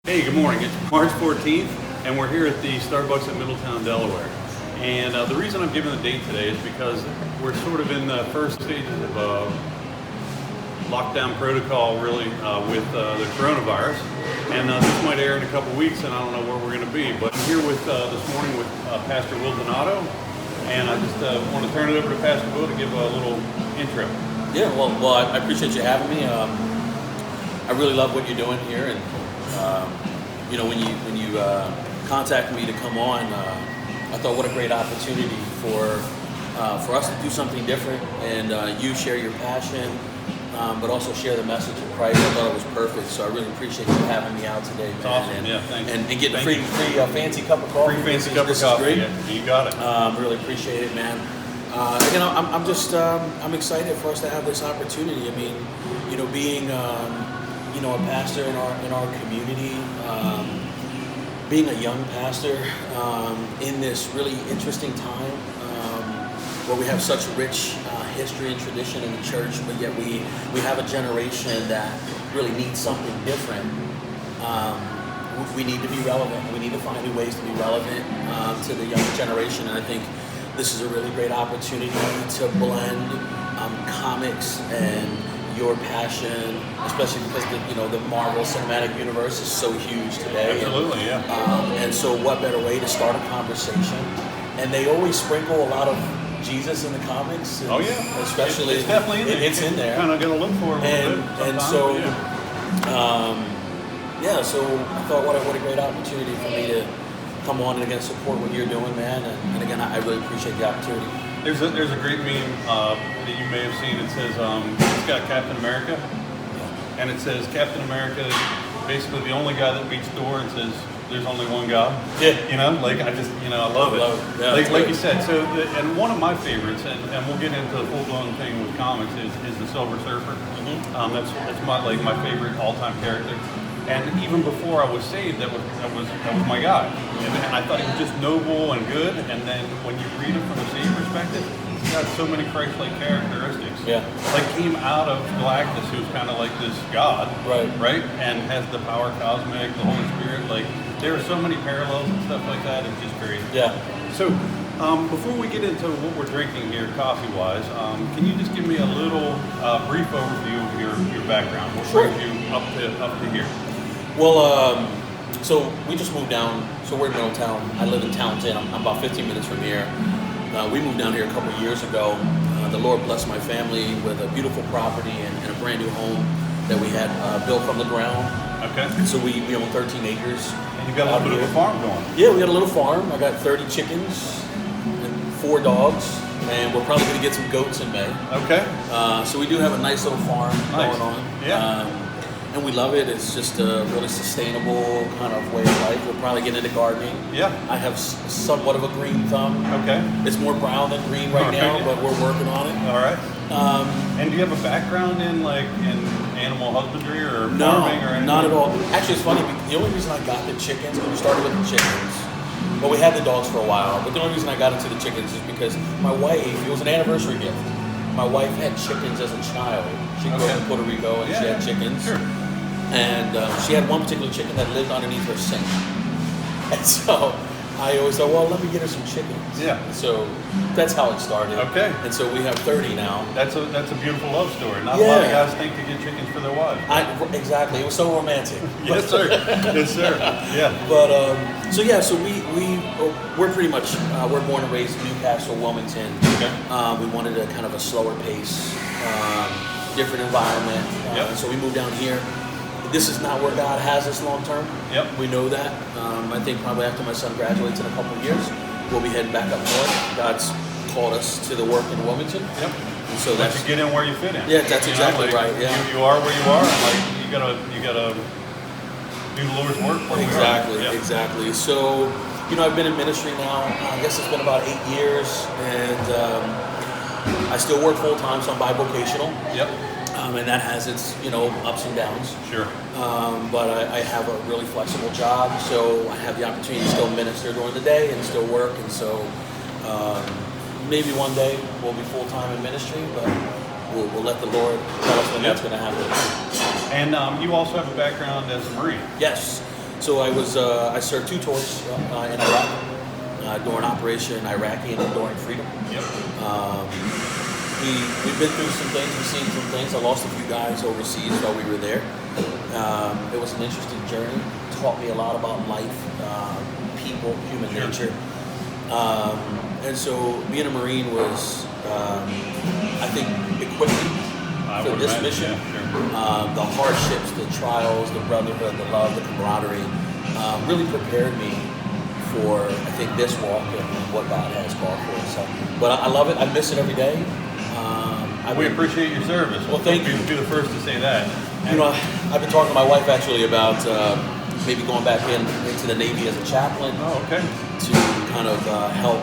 Hey, good morning. It's March 14th, and we're here at the Starbucks in Middletown, Delaware. And the reason I'm giving the date today is because we're sort of in the first stages of lockdown protocol, really, with the coronavirus. And this might air in a couple weeks, and I don't know where we're going to be. But I'm here with this morning with Pastor Will Donato, and I just want to turn it over to Pastor Will to give a little intro. Yeah, well, I appreciate you having me. I really love what you're doing here, and when you contacted me to come on, I thought what a great opportunity for us to do something different, and you share your passion, but also share the message of Christ. I thought it was perfect, so I really appreciate you having me out today, man. Awesome, yeah, thanks. And getting a free fancy cup of coffee. Free fancy cup of coffee, great. Yeah, you got it. Really appreciate it, man. I'm excited for us to have this opportunity. I mean, being a pastor in our community, being a young pastor in this really interesting time where we have such rich history and tradition in the church, but yet we have a generation that really needs something different. We need to be relevant. We need to find new ways to be relevant to the younger generation, and I think this is a really great opportunity to blend comics and your passion, especially because the Marvel Cinematic Universe is so huge today. Absolutely, yeah. And so what better way to start a conversation? And they always sprinkle a lot of Jesus in the comics. Oh yeah, especially it's definitely in there. It's in there. Kind of got to look for it a little bit. And so, so I thought what a great opportunity for me to come on and again support what you're doing, man. And again, I really appreciate the opportunity. There's a great meme that you may have seen. It says it's got Captain America, and it says Captain America is basically the only guy that beats Thor and says there's only one God. Yeah. I love it. Yeah, like you said. So and one of my favorites, and we'll get into the full blown thing with comics, is the Silver Surfer. Mm-hmm. That's my favorite all time character. And even before I was saved, that was my guy. And I thought he was just noble and good. And then when you read it from a saved perspective, he's got so many Christ-like characteristics. Yeah. Like came out of Galactus, who's kind of like this god, right, and has the power cosmic, the Holy Spirit. Like there are so many parallels and stuff like that. It's just great. Yeah. So before we get into what we're drinking here, coffee-wise, can you just give me a little brief overview of your background? What brings you up to here? Well, so we just moved down. So we're in Middletown. I live in Townsend. I'm about 15 minutes from here. We moved down here a couple of years ago. The Lord blessed my family with a beautiful property and a brand new home that we had built from the ground. Okay. And so we own 13 acres. And you got a little bit of a farm going. Yeah, we got a little farm. I got 30 chickens and 4 dogs. And we're probably going to get some goats in May. Okay. So we do have a nice little farm going on. Yeah. And we love it. It's just a really sustainable kind of way of life. We'll probably get into gardening. Yeah. I have somewhat of a green thumb. Okay. It's more brown than green right now, but we're working on it. All right. And do you have a background in animal husbandry or farming or anything? Not at all. Actually, it's funny. The only reason I got the chickens, we started with the chickens. Well, we had the dogs for a while, but the only reason I got into the chickens is because my wife, it was an anniversary gift. My wife had chickens as a child. She grew up in Puerto Rico and she had chickens. Sure. And she had one particular chicken that lived underneath her sink. And so I always thought, well, let me get her some chickens. Yeah. So that's how it started. Okay. And so we have 30 now. That's a beautiful love story. Not a lot of guys think to get chickens for their wives. Exactly. It was so romantic. Yes, sir. Yes, sir. Yeah. But so we're pretty much we're born and raised in Newcastle, Wilmington. Okay. We wanted a kind of a slower pace, different environment. So we moved down here. This is not where God has us long term. Yep. We know that. I think probably after my son graduates in a couple of years, we'll be heading back up north. God's called us to the work in Wilmington. Yep. And so that's to get in where you fit in. Yeah, that's exactly right. Yeah. You are where you are, and you gotta do the Lord's work for Exactly. So, I've been in ministry now. I guess it's been about 8 years, and I still work full time, so I'm bivocational. Yep. And that has its, ups and downs. Sure. But I have a really flexible job, so I have the opportunity to still minister during the day and still work. And so maybe one day we'll be full time in ministry, but we'll let the Lord tell us when that's going to happen. And you also have a background as a Marine. Yes. So I served 2 tours in Iraq during Operation Iraqi and Enduring Freedom. Yep. We've been through some things, we've seen some things. I lost a few guys overseas while we were there. It was an interesting journey. Taught me a lot about life, people, human nature. And so being a Marine was, I think, equipped me for this mission. The hardships, the trials, the brotherhood, the love, the camaraderie, really prepared me for, I think, this walk and what God has called for us. So, but I love it. I miss it every day. We appreciate your service. Well, thank you. Be the first to say that. You know, I've been talking to my wife actually about maybe going back into the Navy as a chaplain. Oh, okay. To kind of help,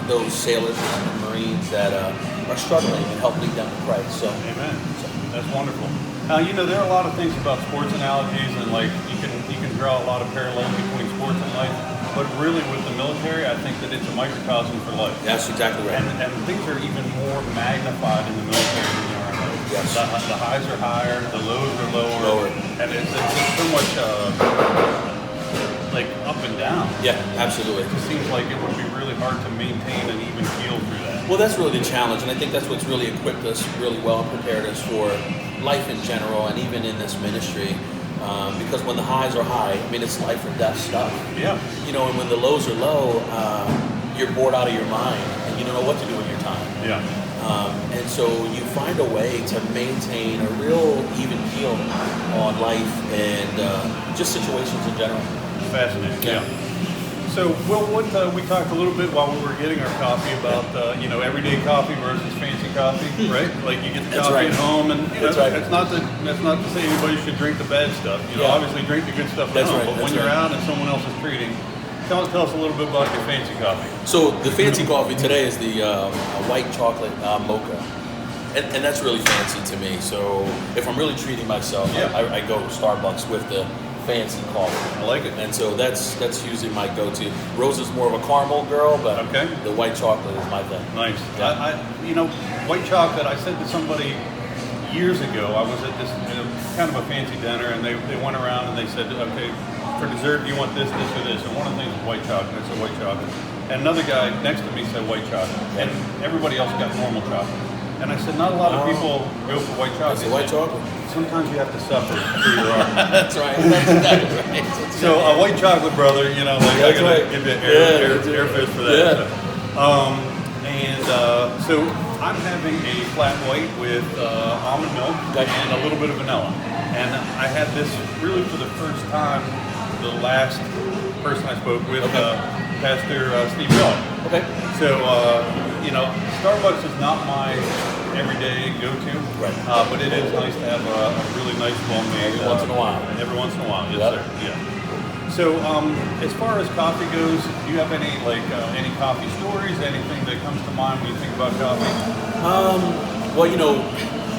those sailors and Marines that are struggling and help lead them to Christ. So, amen. That's wonderful. Now, there are a lot of things about sports analogies, and like you can draw a lot of parallels between sports and life. But really, with the military, I think that it's a microcosm for life. That's exactly right. And things are even more magnified in the military than they are in life. Yes. The highs are higher, the lows are lower. And it's so much like up and down. Yeah, absolutely. It just seems like it would be really hard to maintain an even keel through that. Well, that's really the challenge, and I think that's what's really equipped us really well and prepared us for life in general, and even in this ministry. Because when the highs are high, it's life or death stuff. Yeah. And when the lows are low, you're bored out of your mind, and you don't know what to do with your time. Yeah. And so you find a way to maintain a real even keel on life and just situations in general. Fascinating. Yeah. So, Will, we talked a little bit while we were getting our coffee about, everyday coffee versus fancy coffee, right? Like you get the coffee at home, and that's not to say anybody should drink the bad stuff. Obviously drink the good stuff at home. But when you're out and someone else is treating, tell us a little bit about your fancy coffee. So the fancy coffee today is the white chocolate mocha. And that's really fancy to me. So if I'm really treating myself, I go to Starbucks with the fancy coffee. I like it. And so that's usually my go-to. Rose is more of a caramel girl, but the white chocolate is my thing. Nice. Yeah. White chocolate, I said to somebody years ago, I was at this kind of a fancy dinner, and they went around and they said, okay, for dessert, do you want this, this, or this? And one of the things was white chocolate. I said white chocolate. And another guy next to me said white chocolate. And everybody else got normal chocolate. And I said, not a lot of people go for white chocolate. It's white chocolate. Sometimes you have to suffer for your art. That's right. That's exactly right. So a white chocolate, brother, I gotta give you an air fist for that. Yeah. So I'm having a flat white with almond milk and a little bit of vanilla. And I had this really for the first time, the last person I spoke with, Pastor Steve Bell. Okay. So, Starbucks is not my everyday go-to, but it is nice to have a really nice, well-made. Every once in a while. Every once in a while, yes, sir. Yeah. So, as far as coffee goes, do you have any coffee stories? Anything that comes to mind when you think about coffee?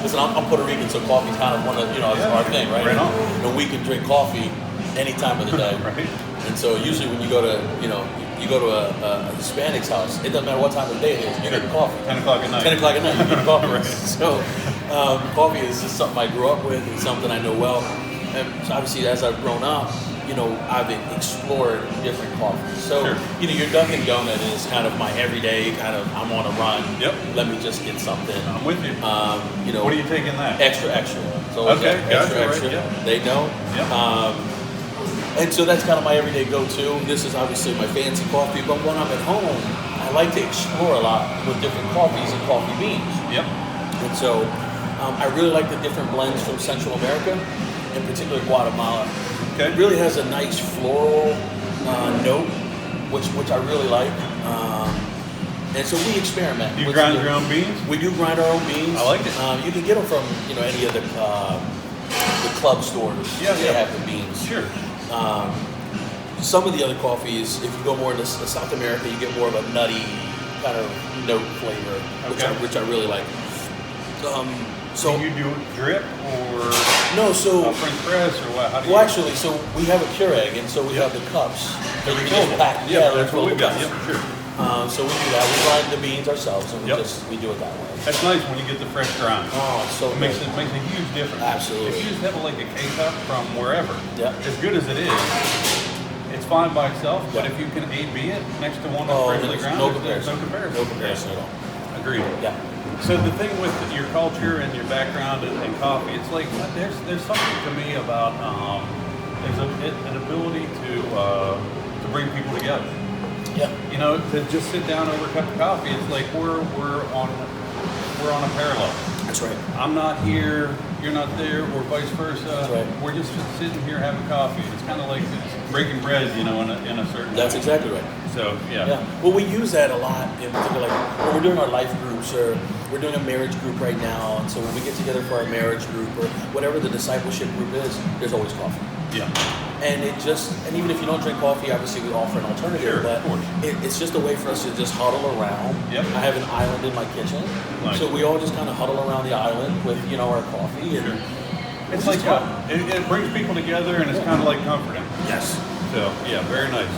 Listen, I'm Puerto Rican, so coffee's kind of one of it's our thing, right? Right on. We can drink coffee any time of the day. Right. And so usually when you go to a Hispanic's house, it doesn't matter what time of the day it is, you're getting coffee. 10 o'clock at night. 10 o'clock at night, you're getting coffee. Right. So coffee is just something I grew up with and something I know well. And so obviously as I've grown up, I've explored different coffees. So, your Dunkin' Donut is kind of my everyday I'm on a run. Yep. Let me just get something. I'm with you. What do you take in that? Extra. So extra. Right, They know. Yep. And so that's kind of my everyday go-to. This is obviously my fancy coffee, but when I'm at home, I like to explore a lot with different coffees and coffee beans. Yep. And so I really like the different blends from Central America, in particular Guatemala. Okay. It really has a nice floral note, which I really like. And so we experiment. Do you grind your own beans? We do grind our own beans. I like it. You can get them from any of the club stores. They have the beans. Sure. Some of the other coffees, if you go more into South America, you get more of a nutty kind of note flavor, which I really like. So do you do drip or no? So French press or what? How do you? Well, actually, so we have a Keurig, and so we have the cups. That's what we got. Yep, sure. So we do that. We grind the beans ourselves, and Yep. we do it that way. That's nice when you get the fresh grind. Oh, it's so It makes a huge difference. Absolutely. If you just have like a K-cup from wherever, Yep. as good as it is, it's fine by itself. But Yep. if you can A/B it next to one that's freshly there's ground, no there's comparison. no comparison. No comparison at all. Agreed. Yeah. So the thing with your culture and your background and coffee, it's like there's something to me about an ability to bring people together. Yeah. You know, to just sit down over a cup of coffee, it's like we're on a parallel. That's right. I'm not here, you're not there, or vice versa. That's right. We're just sitting here having coffee. It's kind of like it's breaking bread, you know, in a certain That's way. exactly right. So yeah. Yeah. Well, we use that a lot in particular, like when we're doing our life groups, or we're doing a marriage group right now. And so when we get together for our marriage group or whatever the discipleship group is, there's always coffee. Yeah. And even if you don't drink coffee, obviously we offer an alternative. Sure, but of course. it's just a way for us to just huddle around. Yep. I have an island in my kitchen, Nice. so we all just kind of huddle around the island with our coffee, and Sure. It's just like fun. it brings people together, and it's kind of like comforting. Yes. So yeah, very nice.